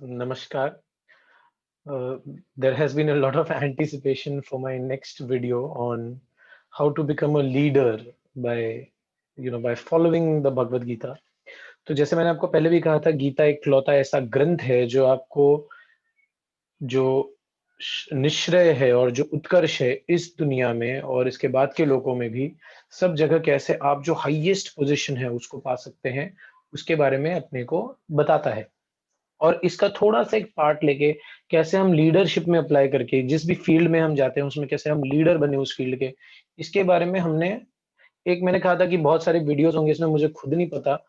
Namaskar. Uh, there has been a lot of anticipation for my next video on how to become a leader by by following the Bhagavad Gita. तो जैसे मैंने आपको पहले भी कहा था, गीता एक लौता ऐसा ग्रंथ है जो आपको जो निश्चय है और जो उत्कर्ष है इस दुनिया में और इसके बाद के लोगों में भी सब जगह कैसे आप जो हाईएस्ट पोजीशन है उसको पा सकते हैं, उसके बारे में अपने को बताता है। और इसका थोड़ा-सा एक पार्ट लेके कैसे हम लीडरशिप में अप्लाई करके जिस भी फील्ड में हम जाते हैं उसमें कैसे हम लीडर बने उस फील्ड के, इसके बारे में हमने एक मैंने कहा था कि बहुत सारे वीडियोज़ होंगे इसमें मुझे खुद नहीं पता।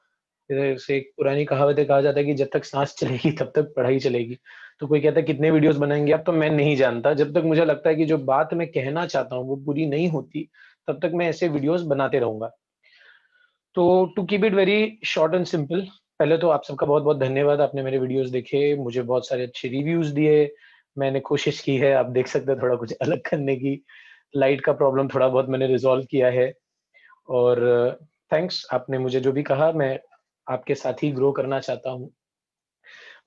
जैसे एक पुरानी कहावत है, कहा जाता है कि जब तक साँस चलेगी तब तक पढ़ाई चलेगी। तो कोई कहता है कितने वीडियोज़ बनाएँगे आप? तो मैं नहीं जानता। जब तक मुझे लगता है कि जो बात मैं कहना चाहता हूँ वो पूरी नहीं होती, तब तक मैं ऐसे वीडियोज़ बनाते रहूँगा। तो to keep it very short and simple, पहले तो आप सबका बहुत-बहुत धन्यवाद, आपने मेरे वीडियोज़ देखे, मुझे बहुत सारे अच्छे रिव्यूज़ दिए। मैंने कोशिश की है, आप देख सकते हैं थोड़ा कुछ अलग करने की। लाइट का प्रॉब्लम थोड़ा बहुत मैंने रिज़ॉल्व किया है और थैंक्स आपने मुझे जो भी कहा, मैं आपके साथ ही ग्रो करना चाहता हूँ।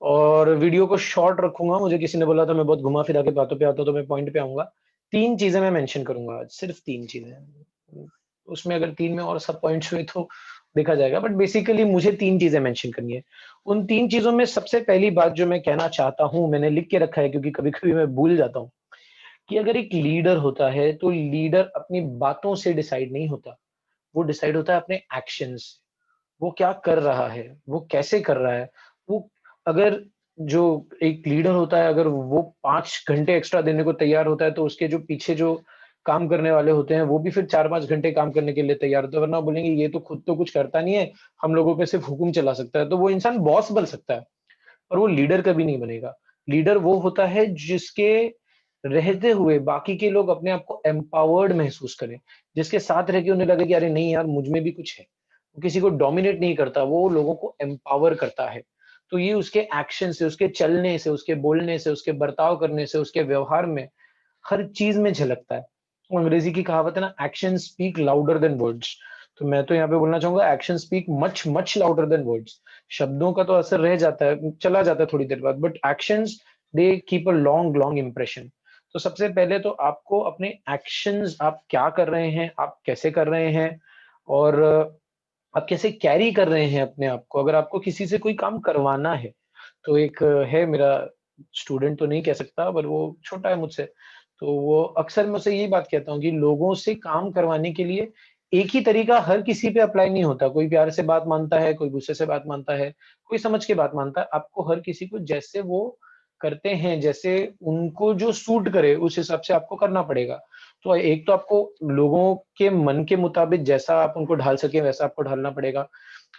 और वीडियो को शॉर्ट रखूँगा, मुझे किसी ने बोला था मैं बहुत घुमा-फिरा के बातों पे आता हूँ, तो मैं पॉइंट पे आऊँगा। 3 चीज़ें मैं मेंशन करूँगा आज, सिर्फ़ 3 चीज़ें। उसमें अगर 3 में और सब पॉइंट्स हुए तो देखा जाएगा, बट बेसिकली मुझे 3 चीज़ें मेंशन करनी है। उन 3 चीज़ों में सबसे पहली बात जो मैं कहना चाहता हूँ, मैंने लिख के रखा है क्योंकि कभी-कभी मैं भूल जाता हूँ, कि अगर एक लीडर होता है, तो लीडर अपनी बातों से डिसाइड नहीं होता, वो डिसाइड होता है अपने एक्शंस से। वो क्या कर रहा है, वो कैसे कर रहा है, वो अगर जो एक लीडर होता है, अगर वो 5 घंटे एक्स्ट्रा देने को तैयार होता है, तो उसके जो पीछे जो काम करने वाले होते हैं, वो भी फिर 4-5 घंटे काम करने के लिए तैयार होते हैं, वरना बोलेंगे ये तो खुद तो कुछ करता नहीं है, हम लोगों पे सिर्फ हुक्म चला सकता है, तो वो इंसान बॉस बन सकता है, पर वो लीडर कभी नहीं बनेगा। लीडर वो होता है जिसके रहते हुए बाकी के लोग अपने आप को एम्पावर्ड महसूस करें, जिसके साथ रह के उन्हें लगे कि अरे नहीं यार, मुझ में भी कुछ है। वो किसी को डोमिनेट नहीं करता, वो लोगों को एम्पावर करता है। तो ये उसके एक्शन से, उसके चलने से, उसके बोलने से, उसके बर्ताव करने से, उसके व्यवहार में, हर चीज़ में झलकता है। वो अंग्रेज़ी की कहावत है ना, actions speak louder than words. तो मैं तो यहाँ पे बोलना चाहूँगा, action speak much much louder than words. शब्दों का तो असर रह जाता है, चला जाता है थोड़ी देर बाद, but actions they keep a long long impression. तो सबसे पहले तो आपको अपने एक्शंस, आप क्या कर रहे हैं, आप कैसे कर रहे हैं और आप कैसे कैरी कर रहे हैं अपने आप को। अगर आपको किसी से कोई काम करवाना है, तो एक है मेरा स्टूडेंट, तो नहीं कह सकता, पर वो छोटा है मुझसे, तो वो अक्सर मैं उससे यही बात कहता हूँ कि लोगों से काम करवाने के लिए एक ही तरीका हर किसी पे अप्लाई नहीं होता। कोई प्यार से बात मानता है, कोई गुस्से से बात मानता है, कोई समझ के बात मानता है। आपको हर किसी को जैसे वो करते हैं, जैसे उनको जो सूट करे, उस हिसाब से आपको करना पड़ेगा। तो एक तो आपको लोगों के मन के मुताबिक जैसा आप उनको ढाल सकें, वैसा आपको ढालना पड़ेगा।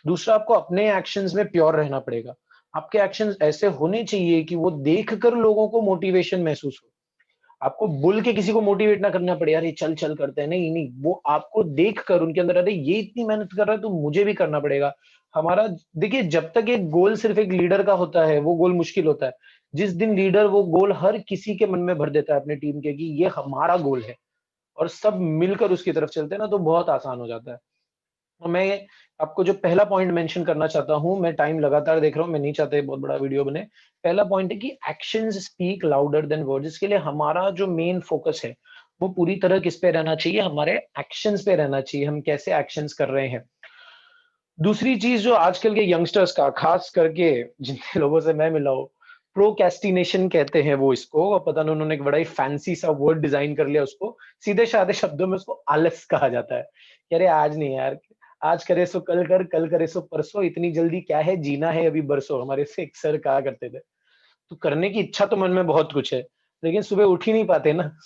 दूसरा, आपको अपने एक्शंस में प्योर रहना पड़ेगा। आपके एक्शंस ऐसे होने चाहिए कि वो देखकर लोगों को मोटिवेशन महसूस हो। आपको बोल के किसी को मोटिवेट ना करना पड़े, "यार ये चल-चल करते हैं।" नहीं, नहीं, वो आपको देखकर उनके अंदर, "अरे! ये इतनी मेहनत कर रहा है तो मुझे भी करना पड़ेगा।" हमारा देखिए, जब तक एक गोल सिर्फ़ एक लीडर का होता है, वो गोल मुश्किल होता है। जिस दिन लीडर वो गोल हर किसी के मन में भर देता है अपनी टीम के कि ये हमारा गोल है और सब मिलकर उसकी तरफ चलते हैं ना, तो बहुत आसान हो जाता है। तो मैं आपको जो पहला पॉइंट मेंशन करना चाहता हूँ, मैं टाइम लगातार देख रहा हूँ, मैं नहीं चाहता ये बहुत बड़ा वीडियो बने। पहला पॉइंट है कि actions speak louder than words. इसके लिए हमारा जो मेन फोकस है, वो पूरी तरह किस पे रहना चाहिए? हमारे एक्शंस पे रहना चाहिए, हम कैसे एक्शंस कर रहे हैं। दूसरी चीज़ जो आजकल के यंगस्टर्स का, खास करके जितने लोगों से मैं मिला हूँ, प्रोक्रेस्टिनेशन कहते हैं वो इसको, और पता नहीं उन्होंने एक बड़ा ही फैंसी सा वर्ड डिज़ाइन कर लिया उसको। सीधे-साधे शब्दों में उसको आलस कहा जाता है, कि अरे आज नहीं यार, आज करे सो कल कर, कल करे सो परसों, इतनी जल्दी क्या है, जीना है अभी बरसों, हमारे से एक सर कहा करते थे। तो करने की इच्छा तो मन में बहुत कुछ है, लेकिन सुबह उठ ही नहीं पाते ना।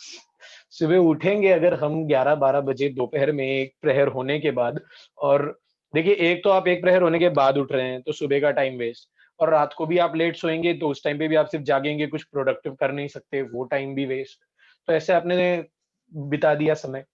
सुबह उठेंगे अगर हम 11-12 बजे दोपहर में, एक प्रहर होने के बाद, और देखिए, एक तो आप एक प्रहर होने के बाद उठ रहे हैं, तो सुबह का टाइम वेस्ट, और रात को भी आप लेट सोएँगे, तो उस टाइम पे भी आप सिर्फ जागेंगे, कुछ प्रोडक्टिव कर नहीं सकते, वो टाइम भी वेस्ट। तो ऐसे आपने बिता दिया समय।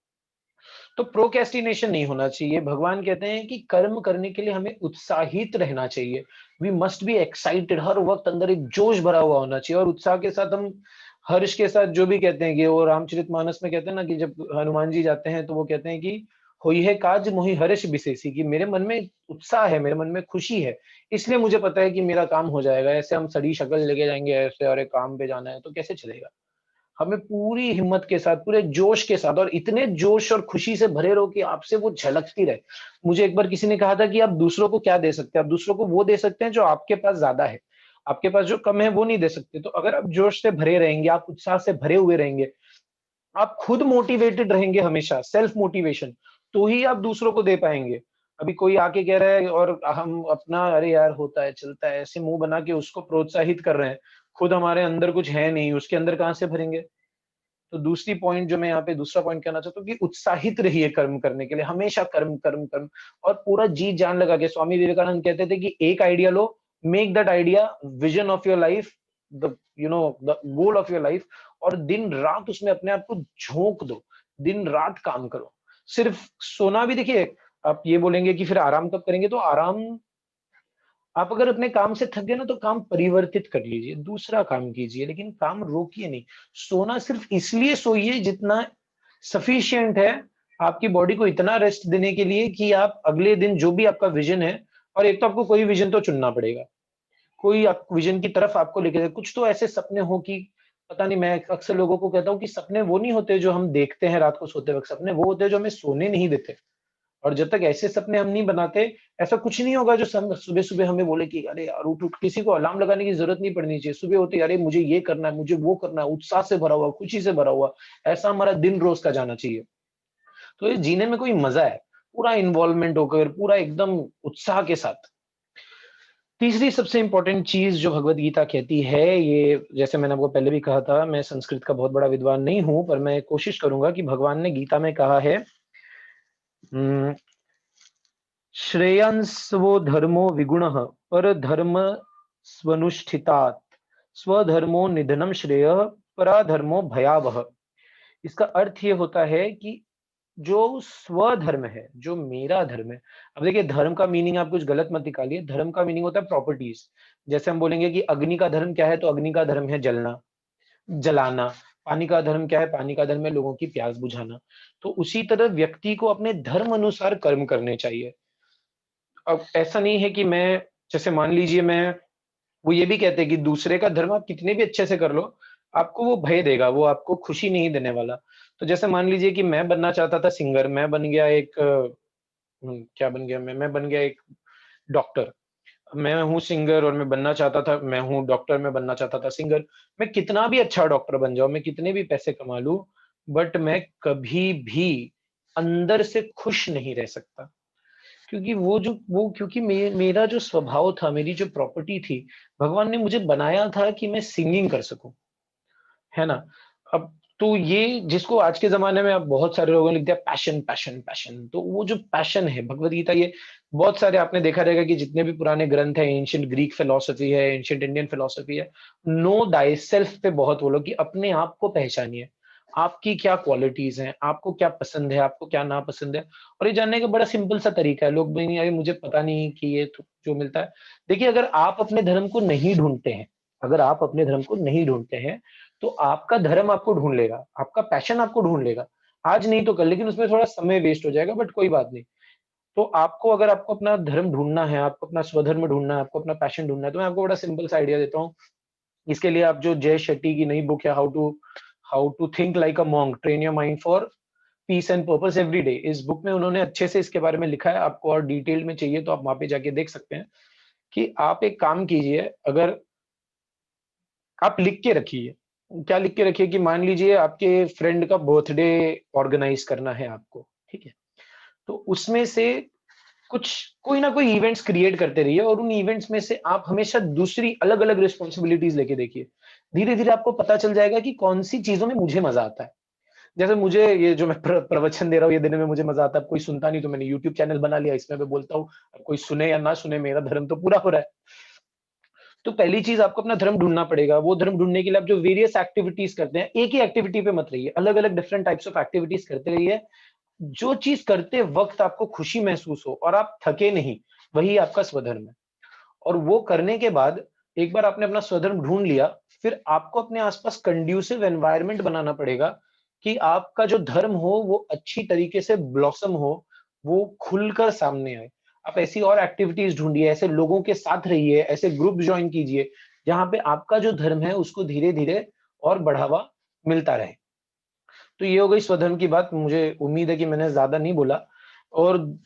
तो प्रोक्रेस्टिनेशन नहीं होना चाहिए। भगवान कहते हैं कि कर्म करने के लिए हमें उत्साहित रहना चाहिए। वी मस्ट बी एक्साइटेड, हर वक़्त अंदर एक जोश भरा हुआ होना चाहिए और उत्साह के साथ हम हर्ष के साथ जो भी कहते हैं कि वो रामचरितमानस में कहते हैं ना कि जब हनुमान जी जाते हैं तो वो कहते हैं कि होई है काज मोहि हर्ष बिसेसी, कि मेरे मन में उत्साह है, मेरे मन में खुशी है, इसलिए मुझे पता है कि मेरा काम हो जाएगा। ऐसे हम सड़ी शक्ल लेके जाएँगे ऐसे, अरे काम पे जाना है, तो कैसे चलेगा? हमें पूरी हिम्मत के साथ, पूरे जोश के साथ, और इतने जोश और खुशी से भरे रहो कि आपसे वो झलकती रहे। मुझे एक बार किसी ने कहा था कि आप दूसरों को क्या दे सकते हैं? आप दूसरों को वो दे सकते हैं जो आपके पास ज़्यादा है। आपके पास जो कम है वो नहीं दे सकते। तो अगर आप जोश से भरे रहेंगे, आप उत्साह से भरे हुए रहेंगे, आप खुद मोटिवेटेड रहेंगे हमेशा, सेल्फ मोटिवेशन, तो ही आप दूसरों को दे पाएँगे। अभी कोई आके कह रहा है और हम अपना अरे यार होता है, चलता है, ऐसे मुँह बना के उसको प्रोत्साहित कर रहे हैं। खुद हमारे अंदर कुछ है नहीं, उसके अंदर कहाँ से भरेंगे? तो दूसरी पॉइंट जो मैं यहाँ पे दूसरा पॉइंट कहना चाहता हूँ कि उत्साहित रहिए कर्म करने के लिए, हमेशा कर्म, कर्म, कर्म, और पूरा जी-जान लगा के। स्वामी विवेकानंद कहते थे कि एक idea low, make that idea vision of your life, the goal of your life, और दिन-रात उसमें अपने आप को झोंक दो, दिन-रात काम करो। सिर्फ सोना भी देखिए, आप ये बोलेंगे कि फिर आराम कब करेंगे? तो आराम, आप अगर अपने काम से थक गए ना, तो काम परिवर्तित कर लीजिए, दूसरा काम कीजिए, लेकिन काम रोकिए नहीं। सोना सिर्फ इसलिए सोइए जितना सफिशिएंट है आपकी बॉडी को, इतना रेस्ट देने के लिए कि आप अगले दिन जो भी आपका विजन है, और एक तो आपको कोई विजन तो चुनना पड़ेगा। कोई आप विजन की तरफ आपको लेके जाए। कुछ तो ऐसे सपने हो कि पता नहीं, मैं अक्सर लोगों को कहता हूँ कि सपने वो नहीं होते जो हम देखते हैं रात को सोते वक़्त, सपने वो होते हैं जो हमें सोने नहीं देते। और जब तक ऐसे सपने हम नहीं बनाते, ऐसा कुछ नहीं होगा जो सम सुबह-सुबह हमें बोले कि अरे यार उठ, उठ। किसी को अलार्म लगाने की ज़रूरत नहीं पड़नी चाहिए। सुबह होते ही अरे मुझे ये करना है, मुझे वो करना है, उत्साह से भरा हुआ, खुशी से भरा हुआ, ऐसा हमारा दिन रोज़ का जाना चाहिए। तो ये जीने में कोई मज़ा है, पूरा इन्वॉल्वमेंट होकर, पूरा एकदम उत्साह के साथ। तीसरी सबसे इम्पोर्टेंट चीज़ जो भगवद गीता कहती है, ये जैसे मैंने आपको पहले भी कहा था, मैं संस्कृत का बहुत बड़ा विद्वान नहीं हूँ, पर मैं कोशिश करूँगा कि भगवान ने गीता में कहा है, उम श्रेयांसवो धर्मो विगुणः परधर्म स्वनुष्ठितात् स्वधर्मो निधनम श्रेयः पराधर्मो भयावह। इसका अर्थ ये होता है कि जो स्वधर्म है, जो मेरा धर्म है। अब देखिए, धर्म का मीनिंग आप कुछ गलत मत निकालिए। धर्म का मीनिंग होता है प्रॉपर्टीज। जैसे हम बोलेंगे कि अग्नि का धर्म क्या है, तो अग्नि का धर्म है जलना, जलाना। पानी का धर्म क्या है? पानी का धर्म है लोगों की प्यास बुझाना। तो उसी तरह व्यक्ति को अपने धर्म अनुसार कर्म करने चाहिए। अब ऐसा नहीं है कि मैं, जैसे मान लीजिए मैं, वो ये भी कहते हैं कि दूसरे का धर्म आप कितने भी अच्छे से कर लो, आपको वो भय देगा, वो आपको खुशी नहीं देने वाला। तो जैसे मान लीजिए कि मैं बनना चाहता था सिंगर, मैं बन गया एक क्या बन गया मैं बन गया एक डॉक्टर। मैं हूँ सिंगर और मैं बनना चाहता था, मैं हूँ डॉक्टर, मैं बनना चाहता था सिंगर। मैं कितना भी अच्छा डॉक्टर बन जाऊँ, मैं कितने भी पैसे कमा लूँ, बट मैं कभी भी अंदर से खुश नहीं रह सकता। क्योंकि क्योंकि मेरा जो स्वभाव था, मेरी जो प्रॉपर्टी थी, भगवान ने मुझे बनाया था कि मैं सिंगिंग कर सकूँ, है ना? अब तो ये जिसको आज के ज़माने में अब बहुत सारे लोगों ने लिख दिया पैशन, पैशन, पैशन। तो वो जो पैशन है, भगवद गीता, ये बहुत सारे आपने देखा रहेगा कि जितने भी पुराने ग्रंथ हैं, एंशिएंट ग्रीक फिलॉसफी है, एंशिएंट इंडियन फिलॉसफी है, नो थायसेल्फ पे बहुत वो लोग कि अपने आप को पहचानिए। आपकी क्या क्वालिटीज़ हैं, आपको क्या पसंद है, आपको क्या नापसंद है, और ये जानने का बड़ा सिंपल सा तरीका है। लोग बोलेंगे अरे मुझे पता नहीं कि ये तो जो मिलता है। देखिए, अगर आप अपने धर्म को नहीं ढूँढते हैं, अगर आप अपने धर्म को नहीं ढूँढते हैं, तो आपका धर्म आपको ढूँढ लेगा, आपका पैशन आपको ढूँढ लेगा। आज नहीं तो कल, लेकिन उसमें थोड़ा समय वेस्ट हो जाएगा, बट कोई बात नहीं। तो आपको, अगर आपको अपना धर्म ढूँढना है, आपको अपना स्वधर्म ढूँढना है, आपको अपना पैशन ढूँढना है, तो मैं आपको बड़ा सिंपल सा आइडिया देता हूँ। इसके लिए आप जो जय शेट्टी की नई बुक है, how to think like a monk, train your mind for peace and purpose every day, इस बुक में उन्होंने अच्छे से इसके बारे में लिखा है। आपको और डिटेल में चाहिए तो आप वहाँ पे जाके देख सकते हैं कि आप एक काम कीजिए, अगर आप लिख के रखिए। क्या लिख के रखिए कि मान लीजिए आपके फ्रेंड का बर्थडे ऑर्गेनाइज करना है आपको, ठीक है? तो उसमें से कुछ, कोई ना कोई इवेंट्स क्रिएट करते रहिए, और उन इवेंट्स में से आप हमेशा दूसरी अलग-अलग रिस्पॉन्सिबिलिटीज़ लेके देखिए। धीरे-धीरे आपको पता चल जाएगा कि कौन-सी चीज़ों में मुझे मज़ा आता है। जैसे मुझे ये जो मैं प्रवचन दे रहा हूँ, ये देने में मुझे मज़ा आता है। अब कोई सुनता नहीं तो मैंने यूट्यूब चैनल बना लिया, इसमें मैं बोलता हूँ। अब कोई सुने या ना सुने, मेरा धर्म तो पूरा हो रहा है। तो पहली चीज़, आपको अपना धर्म ढूँढना पड़ेगा। वो धर्म ढूँढने के लिए आप जो वेरियस एक्टिविटीज़ करते हैं, एक ही एक्टिविटी पे मत रहिए, अलग-अलग डिफरेंट टाइप्स ऑफ एक्टिविटीज़ करते रहिए। जो चीज़ करते वक़्त आपको खुशी महसूस हो और आप थके नहीं, वही आपका स्वधर्म है। और वो करने के बाद, एक बार आपने अपना स्वधर्म ढूँढ लिया, फिर आपको अपने आस-पास कंड्यूसिव एनवायरनमेंट बनाना पड़ेगा कि आपका जो धर्म हो वो अच्छी तरीके से ब्लॉसम हो, वो खुलकर सामने आए। आप ऐसी और एक्टिविटीज ढूंढिए, ऐसे लोगों के साथ रहिए, ऐसे ग्रुप ज्वाइन कीजिए जहां पे आपका जो धर्म है उसको धीरे धीरे और बढ़ावा मिलता रहे। तो ये हो गई स्वधर्म की बात। मुझे उम्मीद है कि मैंने ज्यादा नहीं बोला। और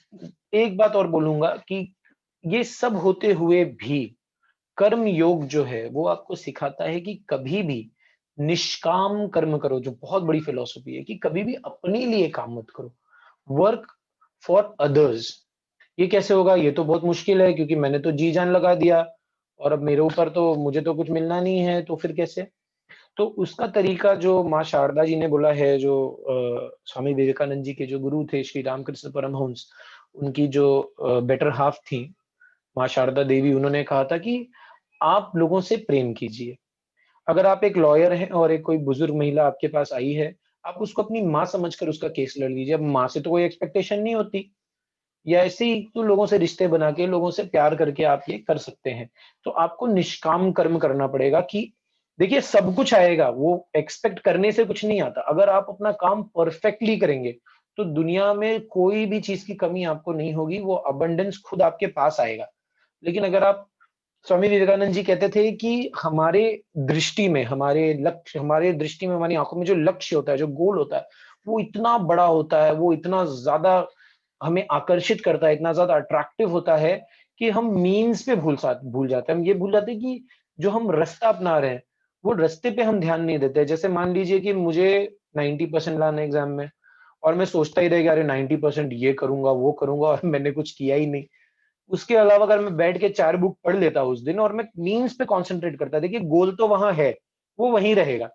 एक बात और बोलूंगा कि ये सब होते हुए भी कर्म योग जो है वो आपको सिखाता है कि कभी भी निष्काम कर्म करो, जो बहुत बड़ी फिलॉसफी है कि कभी भी अपने लिए काम मत करो। Work for others. ये कैसे होगा? ये तो बहुत मुश्किल है क्योंकि मैंने तो जी जान लगा दिया और अब मेरे ऊपर तो मुझे तो कुछ मिलना नहीं है, तो फिर कैसे? तो उसका तरीका जो माँ शारदा जी ने बोला है, जो स्वामी विवेकानंद जी के जो गुरु थे श्री रामकृष्ण परमहंस, उनकी जो बेटर हाफ थी माँ शारदा देवी, उन्होंने कहा था कि आप लोगों से प्रेम कीजिए। अगर आप एक लॉयर हैं और एक कोई बुजुर्ग महिला आपके पास आई है, आप उसको अपनी माँ समझकर उसका केस लड़ लीजिए। अब माँ से तो कोई एक्सपेक्टेशन नहीं होती, या ऐसे ही तो लोगों से रिश्ते बना के, लोगों से प्यार करके आप ये कर सकते हैं। तो आपको निष्काम कर्म करना पड़ेगा कि देखिए सब कुछ आएगा, वो एक्सपेक्ट करने से कुछ नहीं आता। अगर आप अपना काम परफेक्टली करेंगे तो दुनिया में कोई भी चीज की कमी आपको नहीं होगी, वो अबंडेंस खुद आपके पास आएगा। लेकिन अगर आप, स्वामी विवेकानंद जी कहते थे कि हमारे दृष्टि में, हमारे लक्ष्य, हमारे दृष्टि में, हमारी आंखों में जो लक्ष्य होता है, जो गोल होता है, वो इतना बड़ा होता है, वो इतना ज्यादा हमें आकर्षित करता है, इतना ज्यादा अट्रैक्टिव होता है कि हम मीन्स पे भूल जाते हैं। हम ये भूल जाते हैं कि जो हम रास्ता अपना रहे हैं, वो रास्ते पे हम ध्यान नहीं देते। जैसे मान लीजिए कि मुझे 90% लाना एग्जाम में, और मैं सोचता ही रह गया, अरे 90% ये करूंगा वो करूंगा, और मैंने कुछ किया ही नहीं। उसके अलावा अगर मैं बैठ के 4 बुक पढ़ लेता उस दिन और मैं मीन्स पे कंसंट्रेट करता, देखिए गोल तो वहां है, वो वहीं रहेगा,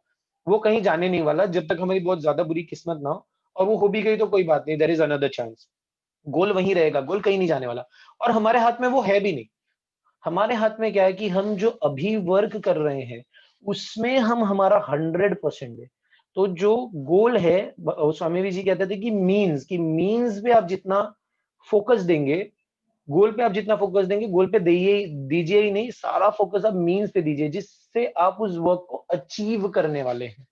वो कहीं जाने नहीं वाला जब तक हमारी बहुत ज्यादा बुरी किस्मत ना हो। और वो हो भी गई तो कोई बात नहीं, देयर इज अनदर चांस। गोल वहीं रहेगा, गोल कहीं नहीं जाने वाला। और हमारे हाथ में वो है भी नहीं। हमारे हाथ में क्या है कि हम जो अभी वर्क कर रहे हैं उसमें हम हमारा 100% है। तो जो गोल है, स्वामी जी कहते थे कि मीन्स पे आप जितना फोकस देंगे, गोल पे आप जितना फोकस देंगे, गोल पे दीजिए ही नहीं, सारा फोकस आप मीन्स पे दीजिए जिससे आप उस वर्क को अचीव करने वाले हैं।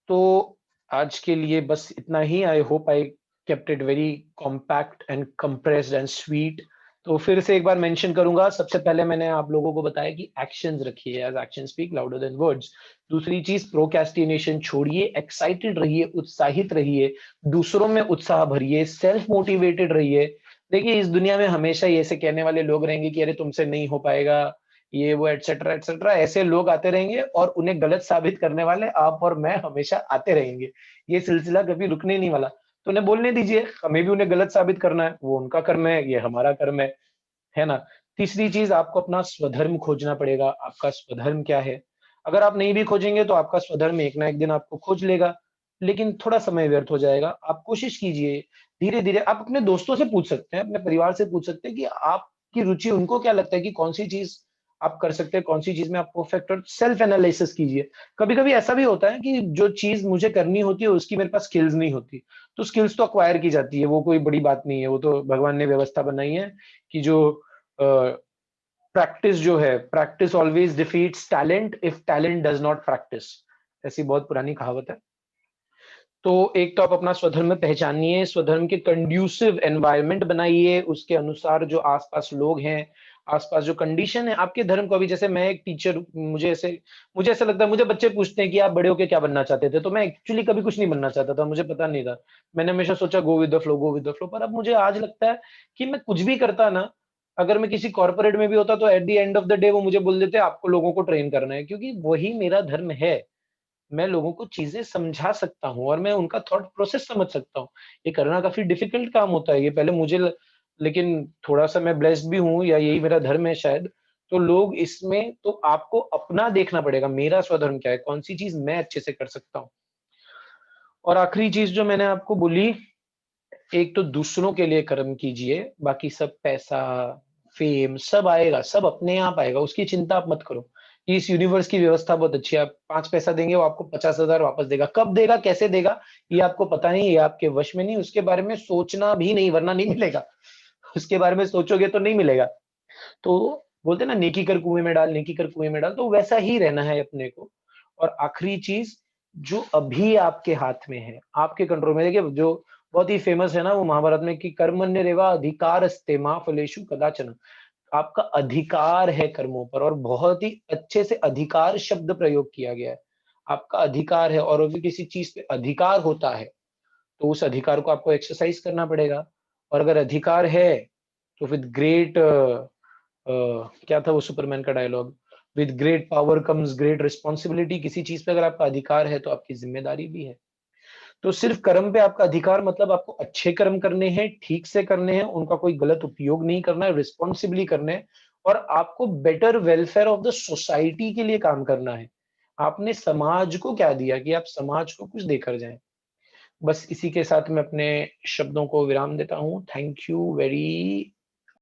तो आज के लिए बस इतना ही। I hope I kept it very compact and compressed and sweet. तो फिर से एक बार मेंशन करूंगा, सबसे पहले मैंने आप लोगों को बताया कि एक्शंस रखिए, as action speak louder than words. दूसरी चीज, प्रोक्रेस्टिनेशन छोड़िए, एक्साइटेड रहिए, उत्साहित रहिए, दूसरों में उत्साह भरिए, सेल्फ मोटिवेटेड रहिए। देखिए इस दुनिया में हमेशा ही ऐसे कहने वाले लोग रहेंगे कि अरे तुमसे नहीं हो पाएगा, ये वो एटसेट्रा एटसेट्रा, ऐसे लोग आते रहेंगे और उन्हें गलत साबित करने वाले आप और मैं हमेशा आते रहेंगे। ये सिलसिला कभी रुकने नहीं वाला। तो उन्हें बोलने दीजिए, हमें भी उन्हें गलत साबित करना है, वो उनका कर्म है, ये हमारा कर्म है ना? तीसरी चीज, आपको अपना स्वधर्म खोजना पड़ेगा। आपका स्वधर्म क्या है? अगर आप नहीं भी खोजेंगे तो आपका स्वधर्म एक ना एक दिन आपको खोज लेगा, लेकिन थोड़ा समय व्यर्थ हो जाएगा। आप कोशिश कीजिए, धीरे धीरे। आप अपने दोस्तों से पूछ सकते हैं, अपने परिवार से पूछ सकते हैं कि आपकी रुचि, उनको क्या लगता है कि कौन सी चीज आप कर सकते हैं, कौन सी चीज में आप परफेक्ट। और सेल्फ एनालिसिस कीजिए। कभी कभी ऐसा भी होता है कि जो चीज मुझे करनी होती है उसकी मेरे पास स्किल्स नहीं होती, तो स्किल्स तो अक्वायर की जाती है, वो कोई बड़ी बात नहीं है। वो तो भगवान ने व्यवस्था बनाई है कि जो प्रैक्टिस जो है, practice always defeats talent if talent does not practice, ऐसी बहुत पुरानी कहावत है। तो एक तो आप अपना स्वधर्म पहचानिए, स्वधर्म के कंड्यूसिव एनवायरनमेंट बनाइए, उसके अनुसार जो आसपास लोग हैं, आसपास जो कंडीशन है आपके धर्म को। अभी जैसे मैं एक टीचर, मुझे ऐसा लगता है, मुझे बच्चे पूछते हैं कि आप बड़े होके क्या बनना चाहते थे, तो मैं एक्चुअली कभी कुछ नहीं बनना चाहता था, मुझे पता नहीं था। मैंने हमेशा सोचा go with the flow, go with the flow. पर अब मुझे आज लगता है कि मैं कुछ भी करता ना, अगर मैं किसी कॉर्पोरेट में भी होता तो at the end of the day वो मुझे बोल देते आपको लोगों को ट्रेन करना है, क्योंकि वही मेरा धर्म है। मैं लोगों को चीजें समझा सकता हूँ और मैं उनका थॉट प्रोसेस समझ सकता हूँ। ये करना काफी डिफिकल्ट काम होता है, ये पहले लेकिन थोड़ा सा मैं ब्लेस्ड भी हूँ, या यही मेरा धर्म है शायद। तो लोग इसमें, तो आपको अपना देखना पड़ेगा, मेरा स्वधर्म क्या है, कौन सी चीज मैं अच्छे से कर सकता हूँ। और आखिरी चीज जो मैंने आपको बोली, एक तो दूसरों के लिए कर्म कीजिए, बाकी सब पैसा, फेम सब आएगा, सब अपने आप आएगा, उसकी चिंता आप मत करो। इस यूनिवर्स की व्यवस्था बहुत अच्छी है। आप 5 पैसा देंगे, वो आपको 50,000 वापस देगा। कब देगा, कैसे देगा, ये आपको पता नहीं, ये आपके वश में नहीं, उसके बारे में सोचना भी नहीं, वरना नहीं मिलेगा। उसके बारे में सोचोगे तो नहीं मिलेगा। तो बोलते हैं ना, नेकी कर कुएं में डाल, नेकी कर कुएं में डाल, तो वैसा ही रहना है अपने को। और आखिरी चीज, जो अभी आपके हाथ में है, आपके कंट्रोल में। देखिए जो बहुत ही फेमस है ना वो महाभारत में कि कर्मण्येवा अधिकारस्ते मा फलेषु कदाचन। आपका अधिकार है कर्मों पर, और बहुत ही अच्छे से अधिकार शब्द प्रयोग किया गया है। आपका अधिकार है, और अगर किसी चीज पे अधिकार होता है तो उस अधिकार को आपको एक्सरसाइज करना पड़ेगा। और अगर अधिकार है तो विद ग्रेट क्या था वो सुपरमैन का dialogue, with great power comes great responsibility. किसी चीज पे अगर आपका अधिकार है तो आपकी जिम्मेदारी भी है। तो सिर्फ कर्म पे आपका अधिकार मतलब आपको अच्छे कर्म करने हैं, ठीक से करने हैं, उनका कोई गलत उपयोग नहीं करना है, रिस्पॉन्सिबली करने हैं, और आपको better welfare of the society के लिए काम करना है। आपने समाज को क्या दिया कि आप समाज को कुछ देकर जाएं। बस इसी के साथ मैं अपने शब्दों को विराम देता हूँ। Thank you very